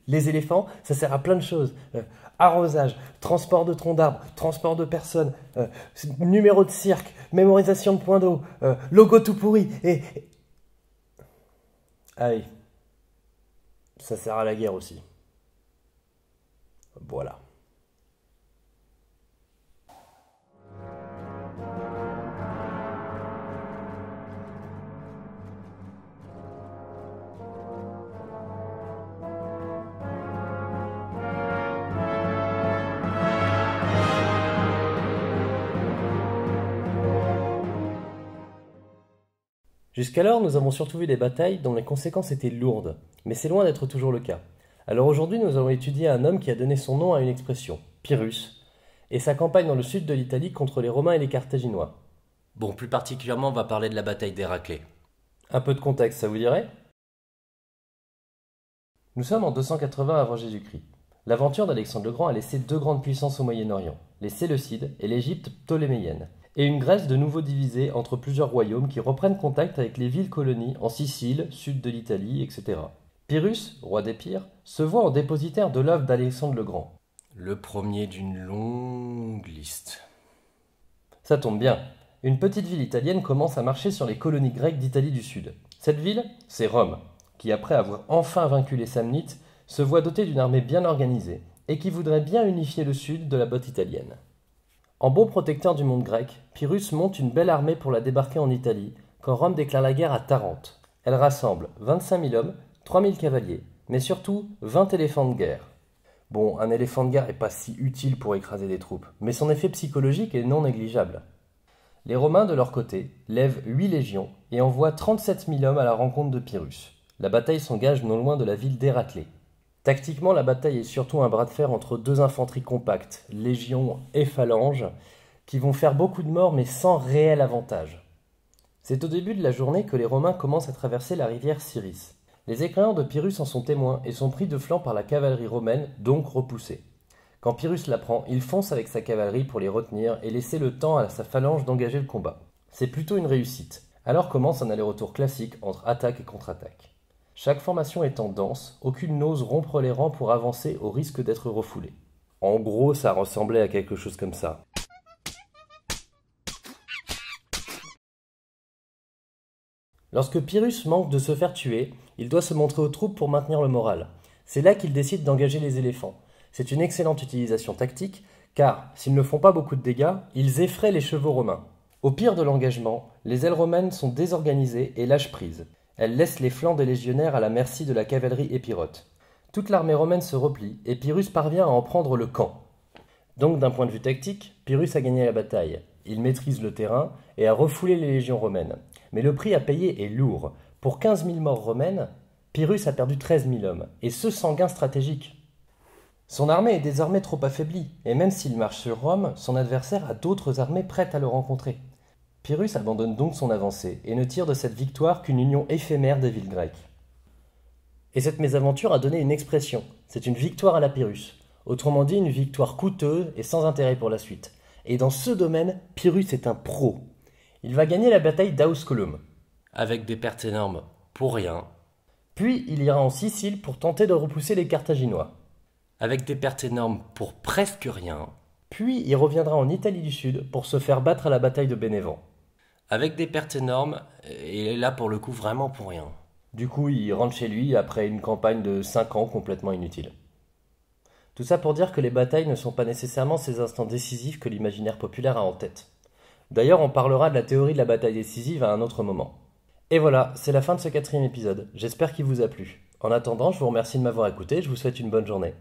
Les éléphants, ça sert à plein de choses. Arrosage, transport de troncs d'arbres, transport de personnes, numéro de cirque, mémorisation de points d'eau, logo tout pourri et... Ah oui, ça sert à la guerre aussi. Voilà. Jusqu'alors, nous avons surtout vu des batailles dont les conséquences étaient lourdes, mais c'est loin d'être toujours le cas. Alors aujourd'hui, nous allons étudier un homme qui a donné son nom à une expression, Pyrrhus, et sa campagne dans le sud de l'Italie contre les Romains et les Carthaginois. Bon, plus particulièrement, on va parler de la bataille d'Héraclée. Un peu de contexte, ça vous dirait? Nous sommes en 280 avant Jésus-Christ. L'aventure d'Alexandre le Grand a laissé deux grandes puissances au Moyen-Orient, les Séleucides et l'Égypte ptoléméienne, et une Grèce de nouveau divisée entre plusieurs royaumes qui reprennent contact avec les villes-colonies en Sicile, sud de l'Italie, etc. Pyrrhus, roi d'Épire, se voit en dépositaire de l'œuvre d'Alexandre le Grand. Le premier d'une longue liste. Ça tombe bien. Une petite ville italienne commence à marcher sur les colonies grecques d'Italie du Sud. Cette ville, c'est Rome, qui après avoir enfin vaincu les Samnites, se voit dotée d'une armée bien organisée et qui voudrait bien unifier le sud de la botte italienne. En bon protecteur du monde grec, Pyrrhus monte une belle armée pour la débarquer en Italie quand Rome déclare la guerre à Tarente. Elle rassemble 25 000 hommes, 3 000 cavaliers, mais surtout 20 éléphants de guerre. Bon, un éléphant de guerre n'est pas si utile pour écraser des troupes, mais son effet psychologique est non négligeable. Les Romains, de leur côté, lèvent 8 légions et envoient 37 000 hommes à la rencontre de Pyrrhus. La bataille s'engage non loin de la ville d'Héraclée. Tactiquement, la bataille est surtout un bras de fer entre deux infanteries compactes, légions et phalanges, qui vont faire beaucoup de morts mais sans réel avantage. C'est au début de la journée que les Romains commencent à traverser la rivière Siris. Les éclaireurs de Pyrrhus en sont témoins et sont pris de flanc par la cavalerie romaine, donc repoussée. Quand Pyrrhus l'apprend, il fonce avec sa cavalerie pour les retenir et laisser le temps à sa phalange d'engager le combat. C'est plutôt une réussite. Alors commence un aller-retour classique entre attaque et contre-attaque. Chaque formation étant dense, aucune n'ose rompre les rangs pour avancer au risque d'être refoulée. En gros, ça ressemblait à quelque chose comme ça. Lorsque Pyrrhus manque de se faire tuer, il doit se montrer aux troupes pour maintenir le moral. C'est là qu'il décide d'engager les éléphants. C'est une excellente utilisation tactique, car s'ils ne font pas beaucoup de dégâts, ils effraient les chevaux romains. Au pire de l'engagement, les ailes romaines sont désorganisées et lâchent prise. Elles laissent les flancs des légionnaires à la merci de la cavalerie épirote. Toute l'armée romaine se replie et Pyrrhus parvient à en prendre le camp. Donc d'un point de vue tactique, Pyrrhus a gagné la bataille. Il maîtrise le terrain et a refoulé les légions romaines. Mais le prix à payer est lourd. Pour 15 000 morts romaines, Pyrrhus a perdu 13 000 hommes, et ce sans gain stratégique. Son armée est désormais trop affaiblie, et même s'il marche sur Rome, son adversaire a d'autres armées prêtes à le rencontrer. Pyrrhus abandonne donc son avancée et ne tire de cette victoire qu'une union éphémère des villes grecques. Et cette mésaventure a donné une expression, c'est une victoire à la Pyrrhus, autrement dit une victoire coûteuse et sans intérêt pour la suite. Et dans ce domaine, Pyrrhus est un pro. Il va gagner la bataille d'Ausculum. Avec des pertes énormes, pour rien. Puis il ira en Sicile pour tenter de repousser les Carthaginois. Avec des pertes énormes, pour presque rien. Puis il reviendra en Italie du Sud pour se faire battre à la bataille de Bénévent. Avec des pertes énormes, et là pour le coup vraiment pour rien. Du coup, il rentre chez lui après une campagne de 5 ans complètement inutile. Tout ça pour dire que les batailles ne sont pas nécessairement ces instants décisifs que l'imaginaire populaire a en tête. D'ailleurs, on parlera de la théorie de la bataille décisive à un autre moment. Et voilà, c'est la fin de ce 4e épisode. J'espère qu'il vous a plu. En attendant, je vous remercie de m'avoir écouté et je vous souhaite une bonne journée.